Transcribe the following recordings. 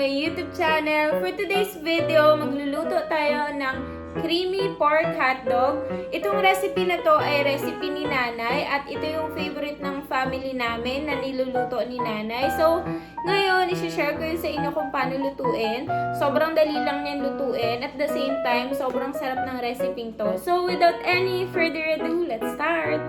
aming YouTube channel. For today's video, magluluto tayo ng creamy pork hotdog. Itong recipe na to ay recipe ni nanay at ito yung favorite ng family namin na niluluto ni nanay. So, ngayon, isi-share ko yun sa inyo kung paano lutuin. Sobrang dali lang yan lutuin. At the same time, sobrang sarap ng recipe to. So, without any further ado, let's start!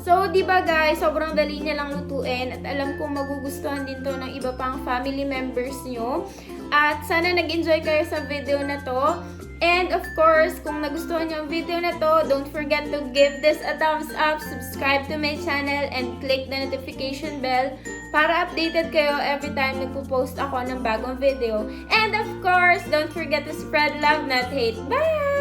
So, di ba guys, sobrang dali niya lang lutuin at alam kong magugustuhan din to ng iba pang family members nyo. At sana nag-enjoy kayo sa video na to. And of course, kung nagustuhan nyo ang video na to, don't forget to give this a thumbs up, subscribe to my channel, and click the notification bell para updated kayo every time nagpo-post ako ng bagong video. And of course, don't forget to spread love, not hate. Bye!